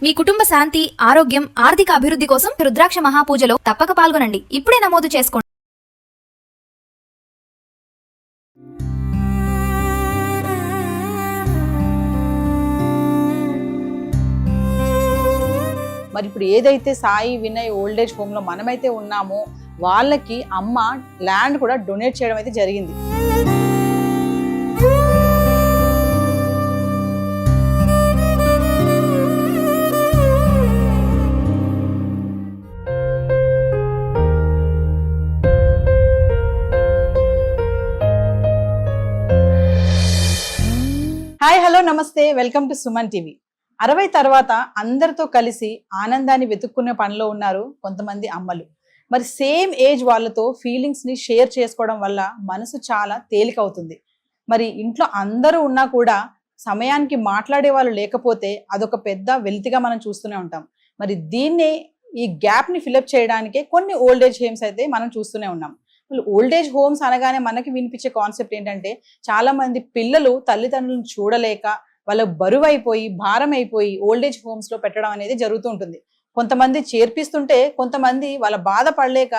మీ కుటుంబ శాంతి, ఆరోగ్యం, ఆర్థిక అభివృద్ధి కోసం రుద్రాక్ష మహాపూజలో తప్పక పాల్గొనండి. ఇప్పుడే నమోదు చేసుకోండి. మరి ఇప్పుడు ఏదైతే సాయి వినయ్ ఓల్డేజ్ హోమ్ లో మనమైతే ఉన్నామో వాళ్ళకి అమ్మ ల్యాండ్ కూడా డొనేట్ చేయడం అయితే జరిగింది. హాయ్, హలో, నమస్తే, వెల్కమ్ టు సుమన్ టీవీ. 60 తర్వాత అందరితో కలిసి ఆనందాన్ని వెతుక్కునే పనిలో ఉన్నారు కొంతమంది అమ్మలు. మరి సేమ్ ఏజ్ వాళ్ళతో ఫీలింగ్స్ ని షేర్ చేసుకోవడం వల్ల మనసు చాలా తేలిక అవుతుంది. మరి ఇంట్లో అందరూ ఉన్నా కూడా సమయానికి మాట్లాడే వాళ్ళు లేకపోతే అదొక పెద్ద వెలితిగా మనం చూస్తూనే ఉంటాం. మరి ఈ గ్యాప్ ని ఫిలప్ చేయడానికే కొన్ని ఓల్డేజ్ హోమ్స్ అయితే మనం చూస్తూనే ఉన్నాం. ఓల్డేజ్ హోమ్స్ అనగానే మనకి వినిపించే కాన్సెప్ట్ ఏంటంటే చాలా మంది పిల్లలు తల్లిదండ్రులను చూడలేక వాళ్ళ బరువు అయిపోయి భారం అయిపోయి ఓల్డేజ్ హోమ్స్ లో పెట్టడం అనేది జరుగుతూ ఉంటుంది. కొంతమంది చేర్పిస్తుంటే కొంతమంది వాళ్ళ బాధ పడలేక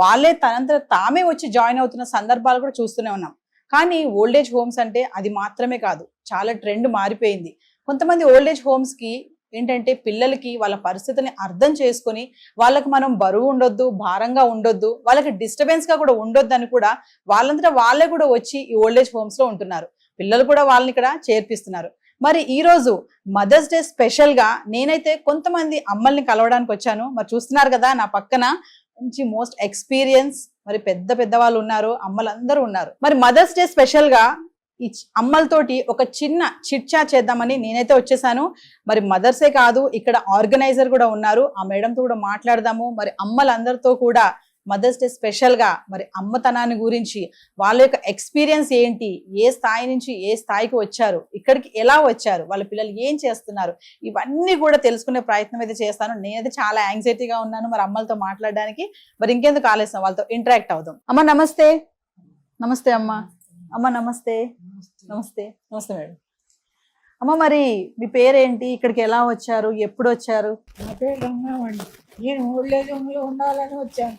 వాళ్ళే తనంతట తామే వచ్చి జాయిన్ అవుతున్న సందర్భాలు కూడా చూస్తూనే ఉన్నాం. కానీ ఓల్డేజ్ హోమ్స్ అంటే అది మాత్రమే కాదు, చాలా ట్రెండ్ మారిపోయింది. కొంతమంది ఓల్డేజ్ హోమ్స్ కి ఏంటంటే పిల్లలకి వాళ్ళ పరిస్థితిని అర్థం చేసుకొని వాళ్ళకి మనం బరువు ఉండొద్దు, భారంగా ఉండొద్దు, వాళ్ళకి డిస్టర్బెన్స్ గా కూడా ఉండొద్దు అని కూడా వాళ్ళంతటా వాళ్ళే కూడా వచ్చి ఈ ఓల్డేజ్ హోమ్స్ లో ఉంటున్నారు. పిల్లలు కూడా వాళ్ళని ఇక్కడ చేర్పిస్తున్నారు. మరి ఈ రోజు మదర్స్ డే స్పెషల్ గా నేనైతే కొంతమంది అమ్మల్ని కలవడానికి వచ్చాను. మరి చూస్తున్నారు కదా నా పక్కన మంచి మోస్ట్ ఎక్స్పీరియన్స్ మరి పెద్ద వాళ్ళు ఉన్నారు, అమ్మలందరూ ఉన్నారు. మరి మదర్స్ డే స్పెషల్ గా ఈ అమ్మలతోటి ఒక చిన్న చిట్ చాట్ చేద్దామని నేనైతే వచ్చేసాను. మరి మదర్సే కాదు, ఇక్కడ ఆర్గనైజర్ కూడా ఉన్నారు, ఆ మేడంతో కూడా మాట్లాడదాము. మరి అమ్మలందరితో కూడా మదర్స్ డే స్పెషల్ గా మరి అమ్మతనాన్ని గురించి, వాళ్ళ యొక్క ఎక్స్పీరియన్స్ ఏంటి, ఏ స్థాయి నుంచి ఏ స్థాయికి వచ్చారు, ఇక్కడికి ఎలా వచ్చారు, వాళ్ళ పిల్లలు ఏం చేస్తున్నారు, ఇవన్నీ కూడా తెలుసుకునే ప్రయత్నం అయితే చేస్తాను. నేనైతే చాలా యాంగ్జైటీగా ఉన్నాను మరి అమ్మలతో మాట్లాడడానికి. మరి ఇంకెందుకు ఆలస్యం, వాళ్ళతో ఇంటరాక్ట్ అవుదాం. అమ్మ నమస్తే. నమస్తే అమ్మ. అమ్మ నమస్తే. నమస్తే. నమస్తే మేడం. అమ్మ మరి మీ పేరేంటి, ఇక్కడికి ఎలా వచ్చారు, ఎప్పుడు వచ్చారు? నా పేరు రంగమండి. నేను ఓల్డేజ్ హోమ్లో ఉండాలని వచ్చాను.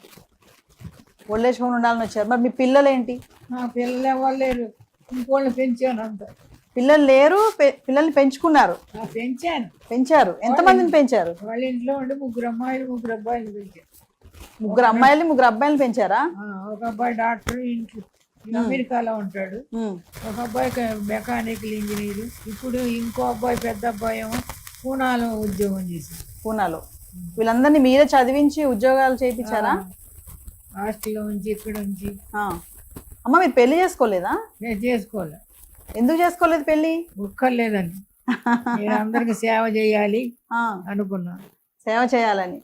ఓల్డేజ్ హోమ్ ఉండాలని వచ్చారు. మరి మీ పిల్లలు ఏంటి? నా పిల్లలు ఎవరు లేరు, ఇంకోళ్ళు పెంచాను అంత. పిల్లలు లేరు, పిల్లల్ని పెంచుకున్నారు? పెంచారు. ఎంతమందిని పెంచారు? వాళ్ళ ఇంట్లో ఉండి 3 అమ్మాయిలు 3 అబ్బాయిలు పెంచారు. 3 అమ్మాయిలు 3 అబ్బాయిలు పెంచారా? ఒక అబ్బాయి డాక్టర్, ఇంట్లో అమెరికాలో ఉంటాడు. ఒక అబ్బాయి మెకానికల్ ఇంజనీర్. ఇప్పుడు ఇంకో అబ్బాయి పెద్ద అబ్బాయి ఏమో పూనాలో ఉద్యోగం చేశారు. పూనాలో. వీళ్ళందరినీ మీరే చదివించి ఉద్యోగాలు చేయించారా? హాస్టల్లో ఉంచి ఇక్కడ ఉంచి. అమ్మ మీరు పెళ్లి చేసుకోలేదా? నేను చేసుకోలే. ఎందుకు చేసుకోలేదు పెళ్లి? ఒక్కర్లేదండి, నేను అందరికి సేవ చేయాలి అనుకున్నాను. సేవ చేయాలని.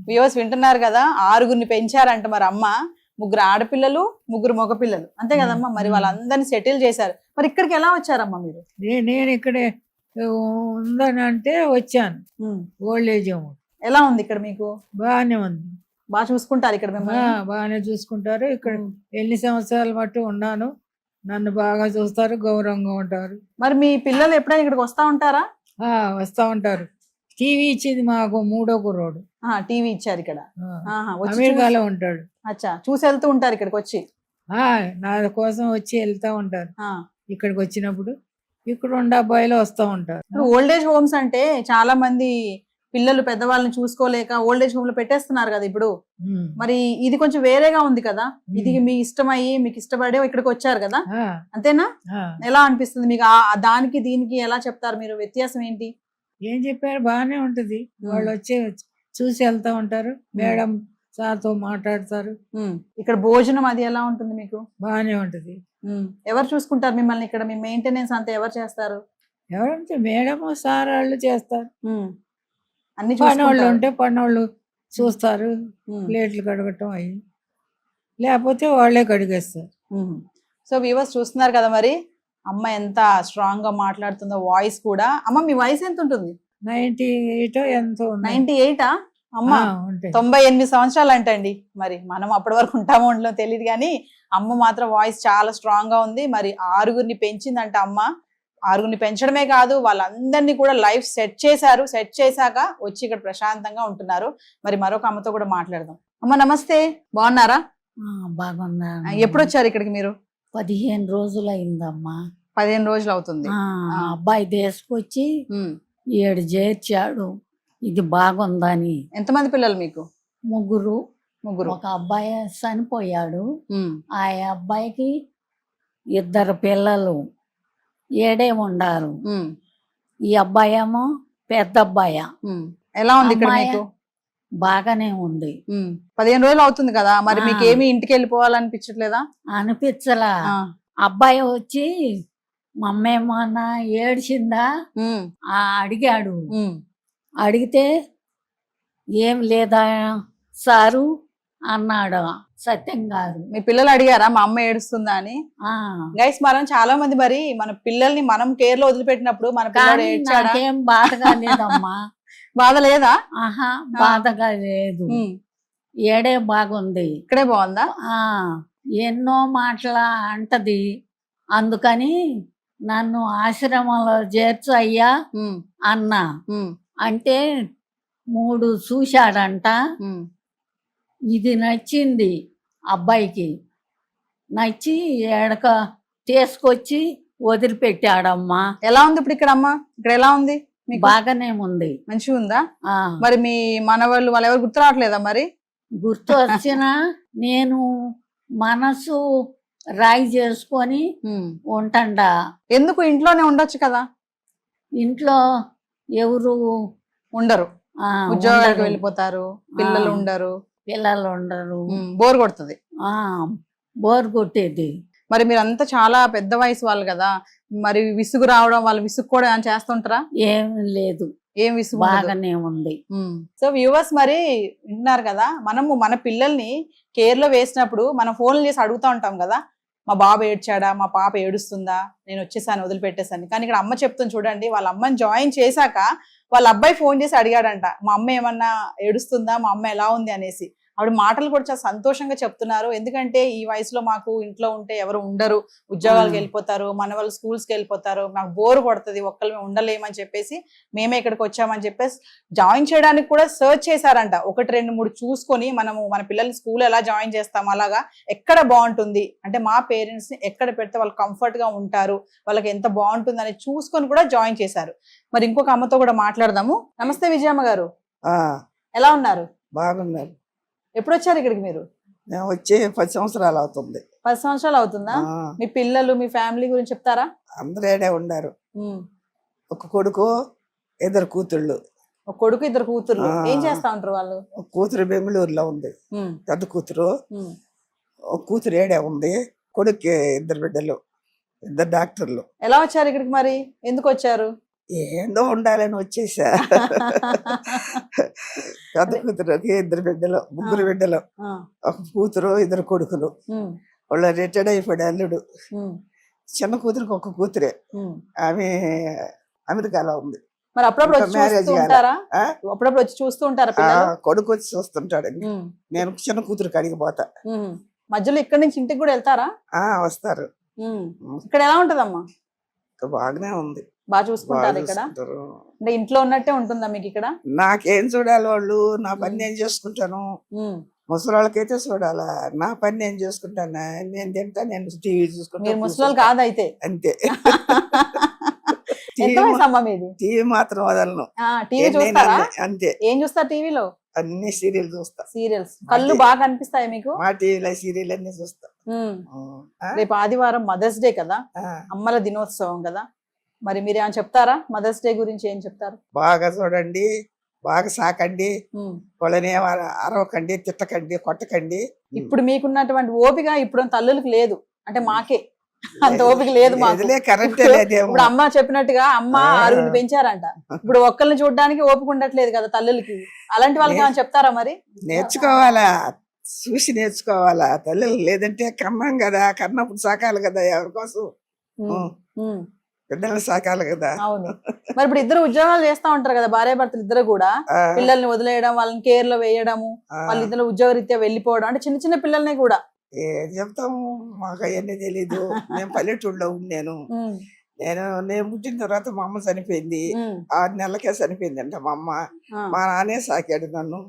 వ్యూవర్స్ వింటున్నారు కదా, 6గురిని పెంచారంట మరి అమ్మ. 3 ఆడపిల్లలు, 3 మగపిల్లలు, అంతే కదమ్మా? మరి వాళ్ళందరినీ సెటిల్ చేశారు. మరి ఇక్కడికి ఎలా వచ్చారమ్మా మీరు? నేను ఇక్కడే ఉందని అంటే వచ్చాను. ఓల్డేజ్ హోమ్ ఎలా ఉంది ఇక్కడ మీకు? బాగానే ఉంది. బాగా చూసుకుంటారు ఇక్కడ మిమ్మల్ని? బాగానే చూసుకుంటారు. ఇక్కడ ఎన్ని సంవత్సరాల మట్టు ఉన్నాను, నన్ను బాగా చూస్తారు, గౌరవంగా ఉంటారు. మరి మీ పిల్లలు ఎప్పుడైనా ఇక్కడికి వస్తా ఉంటారా? వస్తా ఉంటారు. టీవీ ఇచ్చింది మాకు 3వ కుర్రోడు. టీవీ ఇచ్చారు ఇక్కడ? అమెరికాలో ఉంటాడు. అచ్చా, చూసి వెళ్తూ ఉంటారు ఇక్కడికి వచ్చి? నా కోసం వచ్చి వెళ్తా ఉంటారు. ఇక్కడికి వచ్చినప్పుడు ఇక్కడ 2 అబ్బాయిలు వస్తూ ఉంటారు. ఓల్డేజ్ హోమ్స్ అంటే చాలా మంది పిల్లలు పెద్దవాళ్ళని చూసుకోలేక ఓల్డేజ్ హోమ్ లో పెట్టేస్తున్నారు కదా ఇప్పుడు. మరి ఇది కొంచెం వేరేగా ఉంది కదా, ఇది మీ ఇష్టమయ్యి మీకు ఇష్టపడే ఇక్కడికి వచ్చారు కదా, అంతేనా? ఎలా అనిపిస్తుంది మీకు? దానికి దీనికి ఎలా చెప్తారు మీరు, వ్యత్యాసం ఏంటి? ఏం చెప్పారు, బాగానే ఉంటది. వాళ్ళు వచ్చి చూసి వెళ్తా ఉంటారు, మేడం సార్తో మాట్లాడతారు. ఇక్కడ భోజనం అది ఎలా ఉంటుంది మీకు? బాగానే ఉంటది. ఎవరు చూసుకుంటారు మిమ్మల్ని ఇక్కడ? మీ మెయింటెనెన్స్ అంతా ఎవరు చేస్తారు? ఎవరంటే మేడం సార్ వాళ్ళు చేస్తారు. అన్ని పనోళ్ళు ఉంటే పనోళ్ళు చూస్తారు, ప్లేట్లు కడగటం అయ్యి, లేకపోతే వాళ్ళే కడిగేస్తారు. సో వ్యూవర్స్ చూస్తున్నారు కదా మరి అమ్మ ఎంత స్ట్రాంగ్ గా మాట్లాడుతుందో, వాయిస్ కూడా. అమ్మ మీ వయసు ఎంత ఉంటుంది? 98 ఎంతో. 98ఆ? అమ్మ 98 సంవత్సరాలు అంటండి. మరి మనం అప్పటి వరకు ఉంటామో ఉండలో తెలియదు కానీ అమ్మ మాత్రం వాయిస్ చాలా స్ట్రాంగ్ గా ఉంది. మరి 6గురిని పెంచిందంట అమ్మ. ఆరుగురిని పెంచడమే కాదు వాళ్ళందరినీ కూడా లైఫ్ సెట్ చేశారు. సెట్ చేశాక వచ్చి ఇక్కడ ప్రశాంతంగా ఉంటున్నారు. మరి మరొక అమ్మతో కూడా మాట్లాడదాం. అమ్మ నమస్తే, బాగున్నారా? బాగున్నా. ఎప్పుడు వచ్చారు ఇక్కడికి మీరు? 15 రోజులు అయిందమ్మా. 15 రోజులు అవుతుంది. అబ్బాయి తీసుకొచ్చి 7 చేర్చాడు. ఇది బాగుందని. ఎంతమంది పిల్లలు మీకు? ముగ్గురు. ముగ్గురు. ఒక అబ్బాయి చనిపోయాడు. ఆ అబ్బాయికి 2 పిల్లలు 7 ఉండారు. ఈ అబ్బాయి ఏమో పెద్ద అబ్బాయి. ఎలా ఉంది ఇక్కడ మీకు? బాగానే ఉంది. 15 రోజులు అవుతుంది కదా, మరి మీకేమి ఇంటికి వెళ్ళిపోవాలనిపించట్లేదా? అనిపించలా. అబ్బాయి వచ్చి మమ్మేమన్నా ఏడ్చిందా అడిగాడు. అడిగితే ఏం లేదా సారు అన్నాడు సత్యం గారు. మీ పిల్లలు అడిగారా మా అమ్మ ఏడుస్తుందా అని? గైస్, మనం చాలా మంది మరి మన పిల్లల్ని మనం కేర్ లో వదిలిపెట్టినప్పుడు మన పిల్లలు ఏడ్చాడా? ఏం బాధగా లేదమ్మా. బాధ లేదా? ఆహా, బాధగా లేదు. ఏడే బాగుంది. ఇక్కడే బాగుందా? ఎన్నో మాటల అంటది. అందుకని నన్ను ఆశ్రమంలో చేర్చు అయ్యా అన్నా. అంటే 3 చూశాడంట. ఇది నచ్చింది అబ్బాయికి. నచ్చి ఎడక తీసుకొచ్చి వదిలిపెట్టాడమ్మా. ఎలా ఉంది ఇప్పుడు ఇక్కడ అమ్మ? ఇక్కడ ఎలా ఉంది? బాగానే ఉంది. మంచిగా ఉందా? మరి మీ మనవాళ్ళు వాళ్ళు ఎవరు గుర్తు రావట్లేదా? మరి గుర్తు వచ్చినా నేను మనసు రాయి చేసుకొని ఉంటాడా. ఎందుకు? ఇంట్లోనే ఉండొచ్చు కదా. ఇంట్లో ఎవరు ఉండరు, ఉద్యోగాలకు వెళ్ళిపోతారు, పిల్లలు ఉండరు. బోర్ కొడుతుంది. బోర్ కొట్టేది. మరి మీరంతా చాలా పెద్ద వయసు వాళ్ళు కదా, మరి విసుగు రావడం, వాళ్ళు విసుగు కూడా చేస్తుంటారా? ఏం లేదు, ఏం విసుగు? బాగానే ఉంది. సో వ్యూవర్స్, మరి వింటున్నారు కదా, మనము మన పిల్లల్ని కేర్ లో వేసినప్పుడు మనం ఫోన్లు చేసి అడుగుతా ఉంటాం కదా, మా బాబు ఏడ్చాడా, మా పాప ఏడుస్తుందా, నేను వచ్చేసాను వదిలిపెట్టేసాను. కానీ ఇక్కడ అమ్మ చెప్తుంది చూడండి, వాళ్ళ అమ్మని జాయిన్ చేశాక వాళ్ళ అబ్బాయి ఫోన్ చేసి అడిగాడంట, మా అమ్మ ఏమన్నా ఏడుస్తుందా, మా అమ్మ ఎలా ఉంది అనేసి. ఆవిడ మాటలు కూడా చాలా సంతోషంగా చెప్తున్నారు. ఎందుకంటే ఈ వయసులో మాకు ఇంట్లో ఉంటే ఎవరు ఉండరు, ఉద్యోగాలకు వెళ్ళిపోతారు, మన వాళ్ళు స్కూల్స్కి వెళ్ళిపోతారు, నాకు బోర్ కొడుతుంది, ఒక్కళ్ళు ఉండలేమని చెప్పేసి మేమే ఇక్కడికి వచ్చామని చెప్పేసి జాయిన్ చేయడానికి కూడా సర్చ్ చేశారంట. 1, 2, 3 చూసుకొని మనము మన పిల్లల్ని స్కూల్ ఎలా జాయిన్ చేస్తాం, అలాగా ఎక్కడ బాగుంటుంది అంటే మా పేరెంట్స్ ని ఎక్కడ పెడితే వాళ్ళు కంఫర్ట్ గా ఉంటారు, వాళ్ళకి ఎంత బాగుంటుంది అని చూసుకొని కూడా జాయిన్ చేశారు. మరి ఇంకొక అమ్మతో కూడా మాట్లాడదాము. నమస్తే విజయమ్మ గారు, ఎలా ఉన్నారు? బాగున్నారు. ఎప్పుడు వచ్చారు ఇక్కడికి మీరు? నేను వచ్చి 10 సంవత్సరాలు అవుతుంది. 10 సంవత్సరాలు అవుతుందా? మీ పిల్లలు, మీ ఫ్యామిలీ గురించి చెప్తారా? అందరూ ఏడే ఉన్నారు. ఒక కొడుకు, 2 కూతుళ్ళు. ఒక కొడుకు, 2 కూతుర్లు. ఏం చేస్తా ఉంటారు వాళ్ళు? ఒక కూతురు బెంగళూరులో ఉంది, పెద్ద కూతురు. ఒక కూతురు ఏడే ఉంది. కొడుకు 2 బిడ్డలు, 2 డాక్టర్లు. ఎలా వచ్చారు ఇక్కడికి? మరి ఎందుకు వచ్చారు? ఏందో ఉండాలని వచ్చేసా. పెద్ద కూతురుకి 2 బిడ్డలు, 3 బిడ్డలు. ఒక కూతురు, 2 కొడుకులు. వాళ్ళు రిటైర్డ్ అయిపోయాడు అల్లుడు. చిన్న కూతురికి ఒక కూతురే, ఆమె అమెరికాలో ఉంది. మరి అప్పుడప్పుడు వచ్చి చూస్తూ ఉంటారా? కొడుకు వచ్చి చూస్తుంటాడు. నేను చిన్న కూతురికి అడిగిపోతా. మధ్యలో ఇక్కడ నుంచి ఇంటికి కూడా వెళ్తారా? వస్తారు. ఇక్కడ ఎలా ఉంటదమ్మా? బాగానే ఉంది. బాగా చూసుకుంటారు ఇక్కడ? అంటే ఇంట్లో ఉన్నట్టే ఉంటుందా మీకు ఇక్కడ? నాకేం చూడాలి, వాళ్ళు నా పని నేను చేసుకుంటాను. ముసలాళ్ళకైతే చూడాలా, నా పని నేను చేసుకుంటాను. నేను తింటా, నేను టీవీ చూసుకుంటాను. ముసలాళ్ళు కాదైతే అంతే. టీవీ మాత్రం వదలను. టీవీ చూస్తారా? అంతే. ఏం చూస్తారు టీవీలో? అన్ని సీరియల్ చూస్తా. సీరియల్స్ కళ్ళు బాగా అనిపిస్తాయి మీకు? మా టీవీలో సీరియల్ అన్ని చూస్తా. రేపు ఆదివారం మదర్స్ డే కదా, అమ్మల దినోత్సవం కదా, మరి మీరు ఏమైనా చెప్తారా? మదర్స్ డే గురించి ఏం చెప్తారు? బాగా చూడండి, బాగా సాకండి, వాళ్ళని అరవకండి, తిట్టకండి, కొట్టకండి. ఇప్పుడు మీకున్నటువంటి ఓపిక ఇప్పుడు తల్లులకు లేదు, అంటే మాకే అంత ఓపిక లేదు. ఇప్పుడు అమ్మ చెప్పినట్టుగా అమ్మ 6 పెంచారంట, ఇప్పుడు ఒక్కరిని చూడడానికి ఓపిక ఉండట్లేదు కదా తల్లులకి. అలాంటి వాళ్ళకి ఏమైనా చెప్తారా? మరి నేర్చుకోవాలా, చూసి నేర్చుకోవాలా. తల్లులు లేదంటే కమ్మం కదా, కన్నప్పుడు సాకాలి కదా, ఎవరి కోసం బిడ్డలు సాకాలి కదా. అవును. మరి ఇప్పుడు 2 ఉద్యోగాలు చేస్తా ఉంటారు కదా, భార్య భర్తలు 2 కూడా. పిల్లల్ని వదిలేయడం, వాళ్ళని కేర్ లో వేయడము, వాళ్ళిద్దరు ఉద్యోగరీత్యా వెళ్ళిపోవడం, అంటే చిన్న చిన్న పిల్లల్ని కూడా. ఏం చెప్తాము, మాకు అవన్నీ తెలీదు. మేము పల్లెటూరులో ఉన్నాను. నేను పుట్టిన తర్వాత మా అమ్మ చనిపోయింది. 6 నెలలకే చనిపోయిందంట మా అమ్మ. మా నాన్నే సాకాడు నన్ను.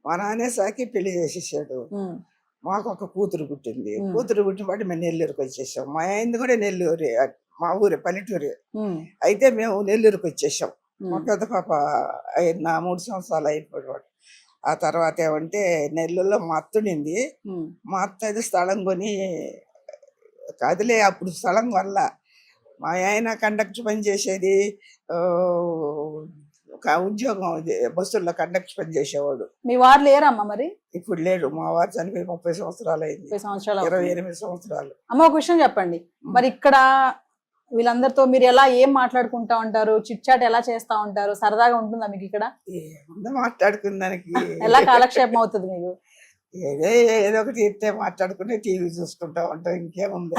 మా నాన్నే సాకి పెళ్లి చేసేసాడు. మాకు ఒక కూతురు పుట్టింది. కూతురు పుట్టిన పాటు మేము నెల్లూరుకి వచ్చేసాం. మా ఆయనది కూడా నెల్లూరే, మా ఊరే, పల్లెటూరే. అయితే మేము నెల్లూరుకి వచ్చేసాం. మా పెద్ద పాప 3 సంవత్సరాలు అయిపోయాడు. ఆ తర్వాత ఏమంటే నెల్లూరులో మా అత్తునింది. మా అత్త అయితే స్థలం కొని కదిలే, అప్పుడు స్థలం వల్ల మా ఆయన కండక్టర్ పని చేసేది, ఒక ఉద్యోగం బస్సుల్లో కండక్టర్ పని చేసేవాడు. మీ వారు లేరమ్మా మరి? ఇప్పుడు లేడు. మా వారు చనిపోయి 30 సంవత్సరాలు అయింది. 28 సంవత్సరాలు. అమ్మ ఒక విషయం చెప్పండి, మరి ఇక్కడ వీళ్ళందరితో మీరు ఎలా ఏం మాట్లాడుకుంటా ఉంటారు? చిట్ చాట్ ఎలా చేస్తా ఉంటారు? సరదాగా ఉంటుందా మీకు ఇక్కడ? ఏముందో మాట్లాడుకున్నానికి. ఎలా కాలక్షేపం అవుతుంది మీకు? ఏదో ఒకటి చెప్తే మాట్లాడుకుంటే టీవీ చూసుకుంటా ఉంటాం. ఇంకేముంది,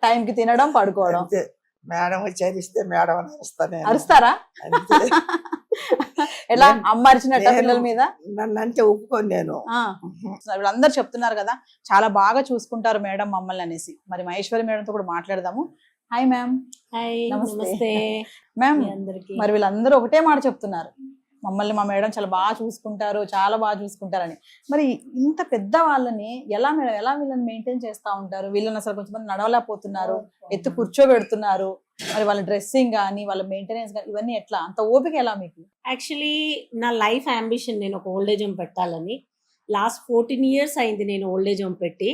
టైంకి తినడం, పడుకోవడం. అంతే. మేడం వచ్చి అరిస్తే మేడం అని అరుస్తాను. అరుస్తారా? అంతే. ఎలా అమ్మ అరిచినట్ట పిల్లల మీద? నన్ను అంటే ఒప్పుకోను నేను. వీళ్ళందరూ చెప్తున్నారు కదా చాలా బాగా చూసుకుంటారు మేడం మమ్మల్ని అనేసి. మరి మహేశ్వరి మేడంతో కూడా మాట్లాడదాము. Hi ma'am. హాయ్, నమస్తే. నమస్తే మ్యామ్, అందరికి. మరి వీళ్ళందరూ ఒకటే మాట చెప్తున్నారు, మమ్మల్ని మా మేడం చాలా బాగా చూసుకుంటారు, చాలా బాగా చూసుకుంటారని. మరి ఇంత పెద్ద వాళ్ళని ఎలా మేడం, ఎలా వీళ్ళని మెయింటైన్ చేస్తా ఉంటారు? వీళ్ళని అసలు కొంచెం నడవలేకపోతున్నారు, ఎత్తు కూర్చోబెడుతున్నారు. మరి వాళ్ళ డ్రెస్సింగ్ కానీ వాళ్ళ మెయింటెనెన్స్ కానీ ఇవన్నీ ఎట్లా? అంత ఓపిక ఎలా మీకు? యాక్చువల్లీ నా లైఫ్ అంబిషన్ నేను ఒక ఓల్డేజ్ హోమ్ పెట్టాలని. లాస్ట్ 14 years అయింది నేను ఓల్డేజ్ హోమ్ పెట్టి.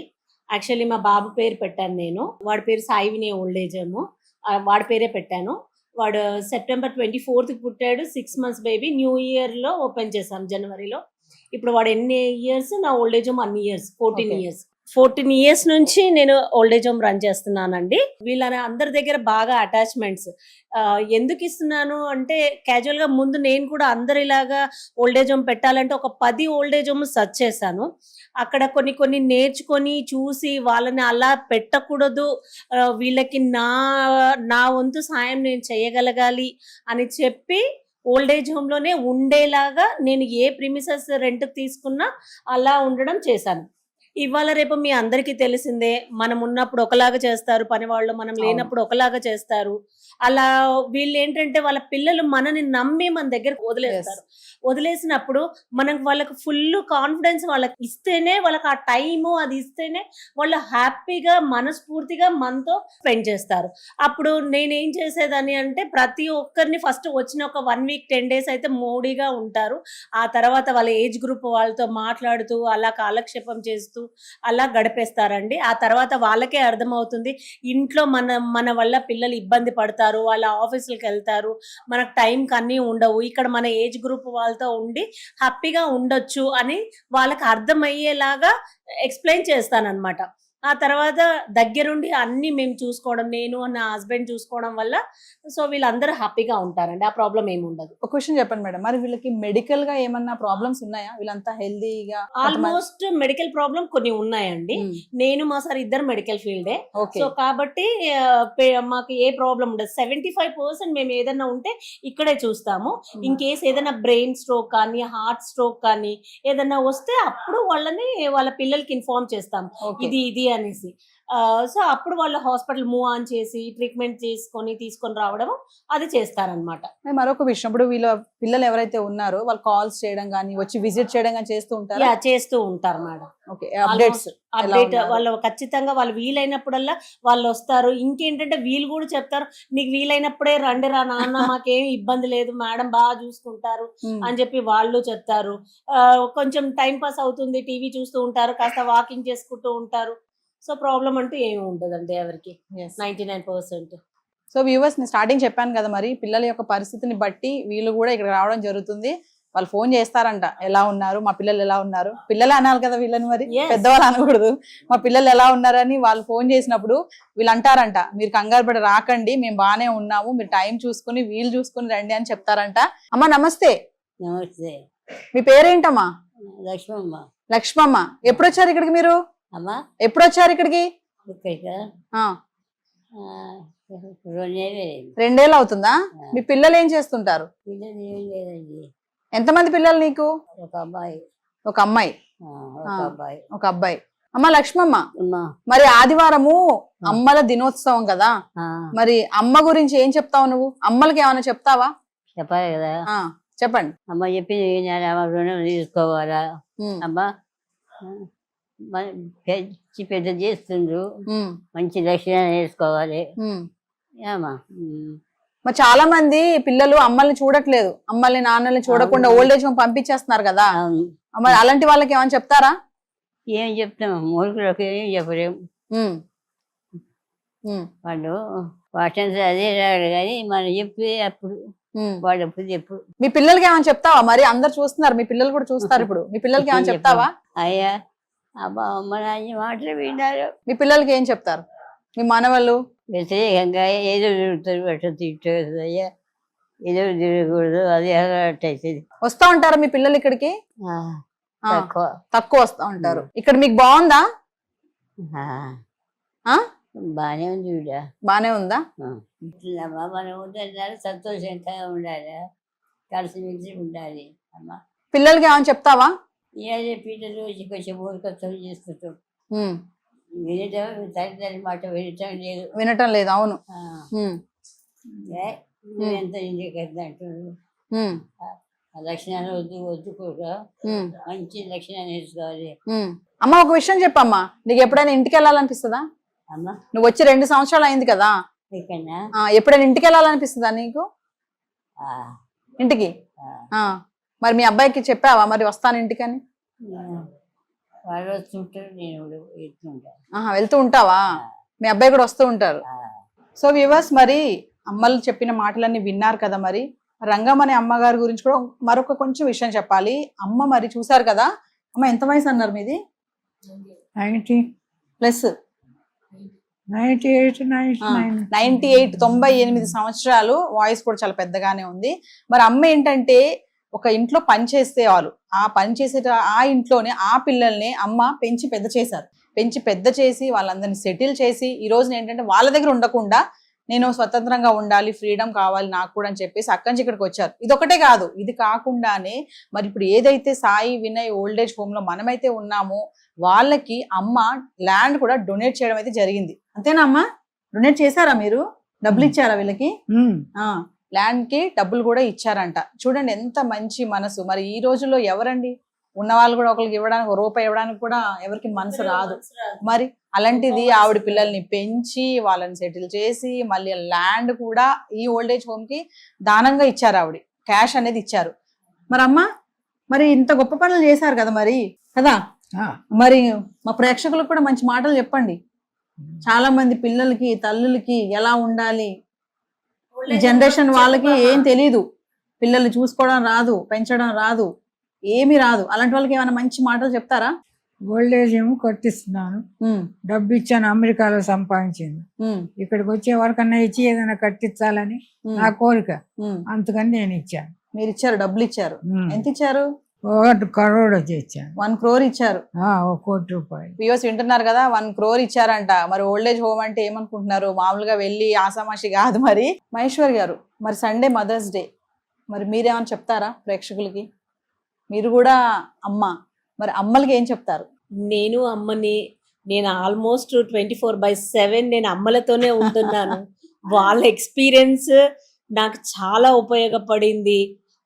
యాక్చువల్లీ మా బాబు పేరు పెట్టాను నేను. వాడి పేరు సాయి వినయ్ ఓల్డేజ్ హోమ్. వాడి పేరే పెట్టాను. వాడు September 24th పుట్టాడు. 6 months బేబీ. న్యూ ఇయర్లో ఓపెన్ చేశాం, జనవరిలో. ఇప్పుడు వాడు ఎన్ని ఇయర్స్? నా ఓల్డేజ్ హోమ్ అన్ని ఇయర్స్, 14 years. 14 years నుంచి నేను ఓల్డేజ్ హోమ్ రన్ చేస్తున్నానండి. వీళ్ళ అందరి దగ్గర బాగా అటాచ్మెంట్స్. ఎందుకు ఇస్తున్నాను అంటే, క్యాజువల్ గా ముందు నేను కూడా అందరిలాగా ఓల్డేజ్ హోమ్ పెట్టాలంటే ఒక 10 ఓల్డేజ్ హోమ్ సర్చ్ చేశాను. అక్కడ కొన్ని నేర్చుకొని చూసి వాళ్ళని అలా పెట్టకూడదు, వీళ్ళకి నా వంతు సాయం నేను చేయగలగాలి అని చెప్పి ఓల్డేజ్ హోమ్ లోనే ఉండేలాగా నేను ఏ ప్రిమిసెస్ రెంట్ తీసుకున్నా అలా ఉండడం చేశాను. ఇవాళ రేపు మీ అందరికీ తెలిసిందే, మనం ఉన్నప్పుడు ఒకలాగా చేస్తారు పని వాళ్ళు, మనం లేనప్పుడు ఒకలాగా చేస్తారు. అలా వీళ్ళు ఏంటంటే వాళ్ళ పిల్లలు మనని నమ్మి మన దగ్గర వదిలేస్తారు. వదిలేసినప్పుడు మనం వాళ్ళకి ఫుల్ కాన్ఫిడెన్స్ వాళ్ళకి ఇస్తేనే, వాళ్ళకి ఆ టైము అది ఇస్తేనే వాళ్ళు హ్యాపీగా మనస్ఫూర్తిగా మనతో స్పెండ్ చేస్తారు. అప్పుడు నేనేం చేసేదాన్ని అంటే, ప్రతి ఒక్కరిని ఫస్ట్ వచ్చిన ఒక 1 week 10 days అయితే మోడీగా ఉంటారు. ఆ తర్వాత వాళ్ళ ఏజ్ గ్రూప్ వాళ్ళతో మాట్లాడుతూ అలా కాలక్షేపం చేస్తూ అలా గడిపేస్తారండి. ఆ తర్వాత వాళ్ళకే అర్థమవుతుంది ఇంట్లో మన వల్ల పిల్లలు ఇబ్బంది పడతారు, వాళ్ళ ఆఫీసులకు వెళ్తారు, మనకు టైంకి అన్నీ ఉండవు, ఇక్కడ మన ఏజ్ గ్రూప్ వాళ్ళతో ఉండి హ్యాపీగా ఉండొచ్చు అని వాళ్ళకి అర్థమయ్యేలాగా ఎక్స్ప్లెయిన్ చేస్తానన్నమాట. ఆ తర్వాత దగ్గరుండి అన్ని మేము చూసుకోవడం, నేను నా హస్బెండ్ చూసుకోవడం వల్ల సో వీళ్ళందరూ హ్యాపీగా ఉంటారండి. ఆ ప్రాబ్లం ఏమి ఉండదు. ఒక క్వశ్చన్ చెప్పండి మేడం, మరి వీళ్ళకి మెడికల్ గా ఏమన్నా ప్రాబ్లమ్స్ ఉన్నాయా? వీళ్ళంతా హెల్దీగా? ఆల్మోస్ట్ మెడికల్ ప్రాబ్లం కొన్ని ఉన్నాయండి. నేను మా సార్ ఇద్దరు మెడికల్ ఫీల్డే. సో కాబట్టి మాకు ఏ ప్రాబ్లం ఉండదు. 75% మేము ఏదైనా ఉంటే ఇక్కడే చూస్తాము. ఇన్ కేస్ ఏదైనా బ్రెయిన్ స్ట్రోక్ కానీ, హార్ట్ స్ట్రోక్ కానీ ఏదైనా వస్తే అప్పుడు వాళ్ళ పిల్లలకి ఇన్ఫార్మ్ చేస్తాము, ఇది అనేసి. సో అప్పుడు వాళ్ళు హాస్పిటల్ మూవ్ ఆన్ చేసి ట్రీట్మెంట్ తీసుకొని రావడం అది చేస్తారనమాట. మరొక విషయం, ఇప్పుడు వీళ్ళ పిల్లలు ఎవరైతే ఉన్నారో వాళ్ళు కాల్స్ చేయడం కానీ, వచ్చి విజిట్ చేయడం కానీ చేస్తూ ఉంటారు? చేస్తూ ఉంటారు మేడం. అప్డేట్ వాళ్ళు ఖచ్చితంగా వాళ్ళు వీలైనప్పుడల్లా వాళ్ళు వస్తారు. ఇంకేంటంటే వీళ్ళు కూడా చెప్తారు, నీకు వీలైనప్పుడే రండి రా నాన్న, మాకేం ఇబ్బంది లేదు, మేడం బాగా చూసుకుంటారు అని చెప్పి వాళ్ళు చెప్తారు. కొంచెం టైం పాస్ అవుతుంది, టీవీ చూస్తూ ఉంటారు, కాస్త వాకింగ్ చేసుకుంటూ ఉంటారు. సో ప్రాబ్లం అంటూ ఏమి ఉండదండి ఎవరికి, 99%. సో వ్యూవర్స్, నేను స్టార్టింగ్ చెప్పాను కదా, మరి పిల్లల యొక్క పరిస్థితిని బట్టి వీళ్ళు కూడా ఇక్కడ రావడం జరుగుతుంది. వాళ్ళు ఫోన్ చేస్తారంట, ఎలా ఉన్నారు మా పిల్లలు, ఎలా ఉన్నారు, పిల్లలే అనాలి కదా వీళ్ళని, మరి పెద్దవాళ్ళు అనకూడదు. మా పిల్లలు ఎలా ఉన్నారని వాళ్ళు ఫోన్ చేసినప్పుడు వీళ్ళు అంటారంట, మీరు కంగారు పడి రాకండి, మేము బాగానే ఉన్నాము, మీరు టైం చూసుకుని వీలు చూసుకుని రండి అని చెప్తారంట. అమ్మా నమస్తే. నమస్తే. మీ పేరేంటమ్మా? లక్ష్మమ్మ. లక్ష్మమ్మ. ఎప్పుడు వచ్చారు ఇక్కడికి మీరు? అమ్మా ఎప్పుడు వచ్చారు ఇక్కడికి? 2 ఏళ్ళు అవుతుందా? మీ పిల్లలు ఏం చేస్తుంటారు? పిల్లలు ఏం లేదండి. ఎంతమంది పిల్లలు నీకు? ఒక అబ్బాయి, ఒక అమ్మాయి, ఒక అబ్బాయి. ఒక అబ్బాయి. అమ్మ లక్ష్మమ్మ, అమ్మా మరి ఆదివారము అమ్మల దినోత్సవం కదా, ఆ, మరి అమ్మ గురించి ఏం చెప్తావు నువ్వు? అమ్మలకి ఏమైనా చెప్తావా? చెప్పాలి కదా. ఆ చెప్పండి. అమ్మ చెప్పింది వినాలి, అమ్మ రుణం తీసుకోవాలా. ఉమ్, అమ్మ పెంచి పెద్ద చేస్తుండ్రు, ఉమ్, మంచి లక్షణ వేసుకోవాలి. ఉమ్. ఏమా మరి చాలా మంది పిల్లలు అమ్మల్ని చూడట్లేదు, అమ్మల్ని నాన్నల్ని చూడకుండా ఓల్డ్ ఏజ్ హోమ్ పంపించేస్తున్నారు కదా, అవును. మరి అలాంటి వాళ్ళకి ఏమైనా చెప్తారా? ఏం చెప్తాం, మూర్ఖులకు ఏం చెప్పలేము. ఉమ్, ఉమ్, వాళ్ళు వాటిని అదే రాడు కానీ మనం చెప్పి అప్పుడు ఉమ్. వాళ్ళు ఎప్పుడు చెప్పు. మీ పిల్లలకి ఏమైనా చెప్తావా? మరి అందరు చూస్తున్నారు, మీ పిల్లలు కూడా చూస్తారు ఇప్పుడు, మీ పిల్లలకి ఏమైనా చెప్తావా? అయ్యా అబ్బా అమ్మ నాన్న మాటలు విన్నారు. మీ పిల్లలకి ఏం చెప్తారు? మీ మనవళ్ళు వ్యతిరేకంగా ఏదో తిరుగుతారు, అట్లా తిట్టదు అయ్యా, ఏదో తిరగకూడదు, అది అలవాటు అవుతుంది. వస్తా ఉంటారా మీ పిల్లలు ఇక్కడికి? ఆ, తక్కువ. తక్కువ వస్తా ఉంటారు. ఇక్కడ మీకు బాగుందా? ఆ, ఆ బానే ఉంది చూడా. బానే ఉందా? అమ్మా మనం ఉండాలి, సంతోషంగా ఉండాలి, కలిసిమెలిసి ఉండాలి. అమ్మ పిల్లలకి ఏమైనా చెప్తావా? ఇదే పిల్లలు కొంచెం ఊరికొత్తం చేస్తుంటాం, ఉమ్, వినటం తల్లిదండ్రుల మాట వినటం లేదు. వినటం లేదు. అవును. ఆ, ఉమ్, నువ్వెంత ఇంటికి అంటున్నారు. ఉమ్, ఆ లక్షణాలు వద్దు కూడా, ఉమ్, మంచి లక్షణాలు నేర్చుకోవాలి. ఉమ్. అమ్మ ఒక విషయం చెప్పమ్మా, నీకు ఎప్పుడైనా ఇంటికి వెళ్ళాలనిపిస్తుందా? అమ్మ నువ్వు వచ్చి 2 సంవత్సరాలు అయింది కదా, ఎక్కడన్నా ఎప్పుడైనా ఇంటికి వెళ్ళాలనిపిస్తుందా నీకు? ఇంటికి ఆ మరి మీ అబ్బాయికి చెప్పావా మరి వస్తాను ఇంటికని? వాళ్ళు వస్తుంటారు, నేను వెళ్తుంటాను. వెళ్తూ ఉంటావా? మీ అబ్బాయి కూడా వస్తూ ఉంటారు. సో వ్యూవర్స్, మరి అమ్మలు చెప్పిన మాటలన్నీ విన్నారు కదా. మరి రంగం అనే అమ్మగారి గురించి కూడా మరొక కొంచెం విషయం చెప్పాలి. అమ్మ మరి చూసారు కదా. అమ్మ ఎంత వయసు అన్నారు మీది? 90+. 98 98 సంవత్సరాలు. వాయిస్ కూడా చాలా పెద్దగానే ఉంది. మరి అమ్మ ఏంటంటే ఒక ఇంట్లో పని చేసేవాళ్ళు, ఆ పని చేసే ఆ ఇంట్లోనే ఆ పిల్లల్ని అమ్మ పెంచి పెద్ద చేశారు. పెంచి పెద్ద చేసి వాళ్ళందరినీ సెటిల్ చేసి ఈ రోజున ఏంటంటే వాళ్ళ దగ్గర ఉండకుండా నేను స్వతంత్రంగా ఉండాలి, ఫ్రీడమ్ కావాలి నాకు కూడా అని చెప్పేసి అక్కడి నుంచి ఇక్కడికి వచ్చారు. ఇదొకటే కాదు, ఇది కాకుండానే మరి ఇప్పుడు ఏదైతే Sai Vinay old age home లో మనమైతే ఉన్నామో వాళ్ళకి అమ్మ ల్యాండ్ కూడా డొనేట్ చేయడం అయితే జరిగింది. అంతేనా అమ్మ? డొనేట్ చేశారా మీరు? డబ్బులు ఇచ్చారా వీళ్ళకి? ల్యాండ్ కి డబ్బులు కూడా ఇచ్చారంట. చూడండి ఎంత మంచి మనసు. మరి ఈ రోజుల్లో ఎవరండి ఉన్న వాళ్ళు కూడా ఒకరికి ఇవ్వడానికి, రూపాయి ఇవ్వడానికి కూడా ఎవరికి మనసు రాదు. మరి అలాంటిది ఆవిడ పిల్లల్ని పెంచి వాళ్ళని సెటిల్ చేసి మళ్ళీ ల్యాండ్ కూడా ఈ ఓల్డ్ ఏజ్ హోమ్ కి దానంగా ఇచ్చారు. ఆవిడ క్యాష్ అనేది ఇచ్చారు. మరి అమ్మ మరి ఇంత గొప్ప పనులు చేశారు కదా మరి కదా. మరి మా ప్రేక్షకులకు కూడా మంచి మాటలు చెప్పండి. చాలా మంది పిల్లలకి తల్లులకి ఎలా ఉండాలి, ఈ జనరేషన్ వాళ్ళకి ఏం తెలీదు, పిల్లల్ని చూసుకోవడం రాదు, పెంచడం రాదు, ఏమి రాదు. అలాంటి వాళ్ళకి ఏమైనా మంచి మాటలు చెప్తారా? ఓల్డ్ ఏజ్ ఏమో కట్టిస్తున్నాను, డబ్బు ఇచ్చాను, అమెరికాలో సంపాదించింది, ఇక్కడికి వచ్చే వరకన్నా ఇచ్చి ఏదైనా కట్టించాలని నా కోరిక, అందుకని నేను ఇచ్చాను. మీరు ఇచ్చారు, డబ్బులు ఇచ్చారు. ఎంత ఇచ్చారు? 1 crore ఇచ్చాను. 1 crore ఇచ్చారు. 1 కోటి రూపాయలు. వ్యూవర్స్ వింటున్నారు కదా, 1 crore ఇచ్చారంట. మరి ఓల్డ్ ఏజ్ హోమ్ అంటే ఏమనుకుంటున్నారు? మామూలుగా వెళ్ళి ఆసామాషి కాదు. మరి మహేశ్వర్ గారు, మరి సండే మదర్స్ డే, మరి మీరేమని చెప్తారా ప్రేక్షకులకి? మీరు కూడా అమ్మ, మరి అమ్మలకి ఏం చెప్తారు? నేను అమ్మని, నేను ఆల్మోస్ట్ 24/7 నేను అమ్మలతోనే ఉంటున్నాను. వాళ్ళ ఎక్స్పీరియన్స్ నాకు చాలా ఉపయోగపడింది.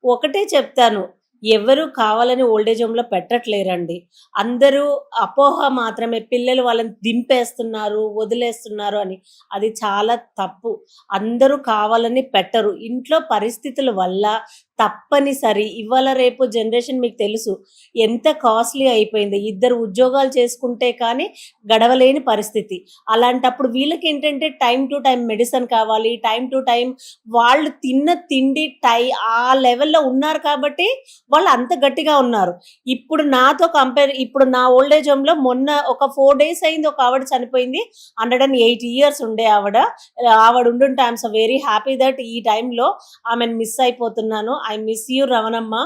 ఒకటే చెప్తాను, ఎవరు కావాలని ఓల్డేజ్ హోమ్లో పెట్టట్లేరండి. అందరూ అపోహ మాత్రమే, పిల్లలు వాళ్ళని దింపేస్తున్నారు, వదిలేస్తున్నారు అని. అది చాలా తప్పు. అందరూ కావాలని పెట్టరు. ఇంట్లో పరిస్థితుల వల్ల తప్పనిసరి. ఇవాళ రేపు జనరేషన్ మీకు తెలుసు ఎంత కాస్ట్లీ అయిపోయింది. 2 ఉద్యోగాలు చేసుకుంటే కానీ గడవలేని పరిస్థితి. అలాంటప్పుడు వీళ్ళకి ఏంటంటే టైం టు టైం మెడిసిన్ కావాలి, టైం టు టైం వాళ్ళు తిన్న తిండి ఆ లెవెల్లో ఉన్నారు కాబట్టి వాళ్ళు అంత గట్టిగా ఉన్నారు. ఇప్పుడు నాతో ఇప్పుడు నా ఓల్డ్ ఏజ్ హోమ్లో మొన్న ఒక 4 days అయింది, ఒక ఆవిడ చనిపోయింది. 108 years ఉండే ఆవిడ ఉండుంటే I'm so very happy that ఈ టైంలో ఆమెను మిస్ అయిపోతున్నాను. I miss you Ravanamma.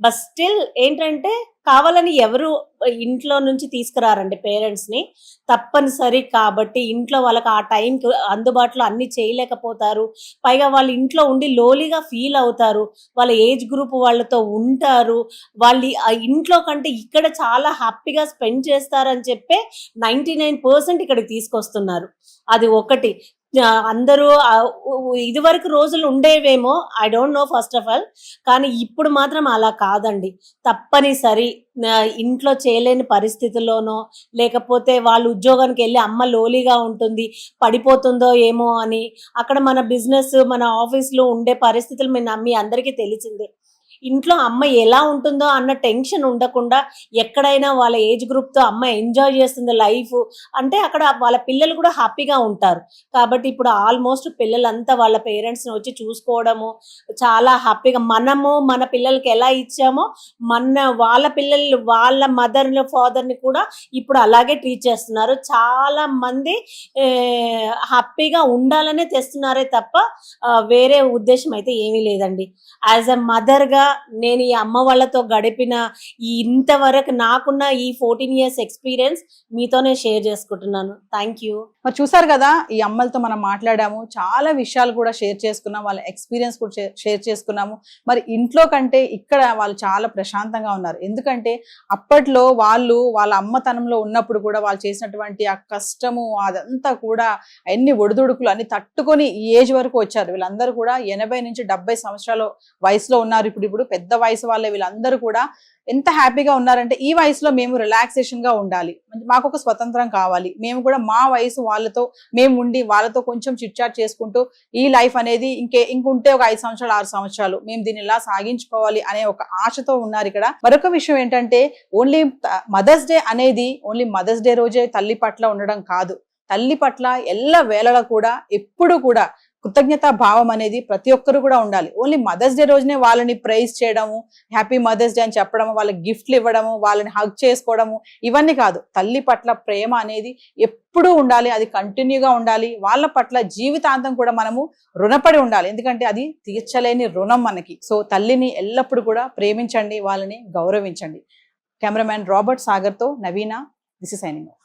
But still ఏంటంటే కావాలని ఎవరు ఇంట్లో నుంచి తీసుకురారండి పేరెంట్స్ ని, తప్పనిసరి కాబట్టి ఇంట్లో వాళ్ళకి ఆ టైంకి అందుబాటులో అన్ని చేయలేకపోతారు. పైగా వాళ్ళు ఇంట్లో ఉండి లోలీగా ఫీల్ అవుతారు, వాళ్ళ ఏజ్ గ్రూప్ వాళ్ళతో ఉంటారు, వాళ్ళు ఆ ఇంట్లో కంటే ఇక్కడ చాలా హ్యాపీగా స్పెండ్ చేస్తారని చెప్పే 99% ఇక్కడికి తీసుకొస్తున్నారు. అది ఒకటి. అందరూ ఇదివరకు రోజులు ఉండేవేమో, I don't know first of all, కానీ ఇప్పుడు మాత్రం అలా కాదండి. తప్పనిసరి ఇంట్లో చేయలేని పరిస్థితుల్లోనో, లేకపోతే వాళ్ళు ఉద్యోగానికి వెళ్ళి అమ్మ లోలీగా ఉంటుంది, పడిపోతుందో ఏమో అని, అక్కడ మన బిజినెస్ మన ఆఫీస్లో ఉండే పరిస్థితులు మీ అందరికీ తెలిసిందే. ఇంట్లో అమ్మ ఎలా ఉంటుందో అన్న టెన్షన్ ఉండకుండా ఎక్కడైనా వాళ్ళ ఏజ్ గ్రూప్తో అమ్మ ఎంజాయ్ చేస్తుంది లైఫ్ అంటే అక్కడ వాళ్ళ పిల్లలు కూడా హ్యాపీగా ఉంటారు. కాబట్టి ఇప్పుడు ఆల్మోస్ట్ పిల్లలంతా వాళ్ళ పేరెంట్స్ని వచ్చి చూసుకోవడము చాలా హ్యాపీగా, మనము మన పిల్లలకి ఎలా ఇచ్చామో వాళ్ళ పిల్లలు వాళ్ళ మదర్ని ఫాదర్ని కూడా ఇప్పుడు అలాగే ట్రీట్ చేస్తున్నారు. చాలా మంది హ్యాపీగా ఉండాలనే తెస్తున్నారే తప్ప వేరే ఉద్దేశం అయితే ఏమీ లేదండి. యాజ్ అ మదర్గా నేను ఈ అమ్మ వాళ్ళతో గడిపిన ఇంతవరకు నాకున్న ఈ 14 years ఎక్స్పీరియన్స్ మీతోనే షేర్ చేసుకుంటున్నాను. Thank you. మరి చూసారు కదా, ఈ అమ్మలతో మనం మాట్లాడాము, చాలా విషయాలు కూడా షేర్ చేసుకున్నాం, వాళ్ళ ఎక్స్పీరియన్స్ కూడా షేర్ చేసుకున్నాము. మరి ఇంట్లో కంటే ఇక్కడ వాళ్ళు చాలా ప్రశాంతంగా ఉన్నారు. ఎందుకంటే అప్పట్లో వాళ్ళు వాళ్ళ అమ్మతనంలో ఉన్నప్పుడు కూడా వాళ్ళు చేసినటువంటి ఆ కష్టము అదంతా కూడా అన్ని ఒడిదుడుకులు అన్ని తట్టుకొని ఈ ఏజ్ వరకు వచ్చారు. వీళ్ళందరూ కూడా 80 నుంచి 70 సంవత్సరాల వయసులో ఉన్నారు. ఇప్పుడు పెద్ద వయసు వాళ్ళే వీళ్ళందరూ కూడా ఎంత హ్యాపీగా ఉన్నారంటే, ఈ వయసులో మేము రిలాక్సేషన్ గా ఉండాలి, మాకు ఒక స్వతంత్రం కావాలి, మేము కూడా మా వయసు వాళ్ళతో మేము ఉండి వాళ్ళతో కొంచెం చిట్ చాట్ చేసుకుంటూ ఈ లైఫ్ అనేది ఇంకుంటే ఒక 5 సంవత్సరాలు 6 సంవత్సరాలు మేము దీన్ని ఇలా సాగించుకోవాలి అనే ఒక ఆశతో ఉన్నారు ఇక్కడ. మరొక విషయం ఏంటంటే, ఓన్లీ మదర్స్ డే అనేది ఓన్లీ మదర్స్ డే రోజే తల్లి పట్ల ఉండడం కాదు, తల్లి పట్ల ఎల్ల వేళలా కూడా ఎప్పుడు కూడా కృతజ్ఞతా భావం అనేది ప్రతి ఒక్కరు కూడా ఉండాలి. ఓన్లీ మదర్స్ డే రోజునే వాళ్ళని ప్రైజ్ చేయడము, హ్యాపీ మదర్స్ డే అని చెప్పడము, వాళ్ళకి గిఫ్ట్లు ఇవ్వడము, వాళ్ళని హగ్ చేసుకోవడము, ఇవన్నీ కాదు. తల్లి పట్ల ప్రేమ అనేది ఎప్పుడూ ఉండాలి, అది కంటిన్యూగా ఉండాలి. వాళ్ళ పట్ల జీవితాంతం కూడా మనము రుణపడి ఉండాలి, ఎందుకంటే అది తీర్చలేని రుణం మనకి. సో తల్లిని ఎల్లప్పుడూ కూడా ప్రేమించండి, వాళ్ళని గౌరవించండి. కెమెరామ్యాన్ రాబర్ట్ సాగర్తో Naveena, this is signing of.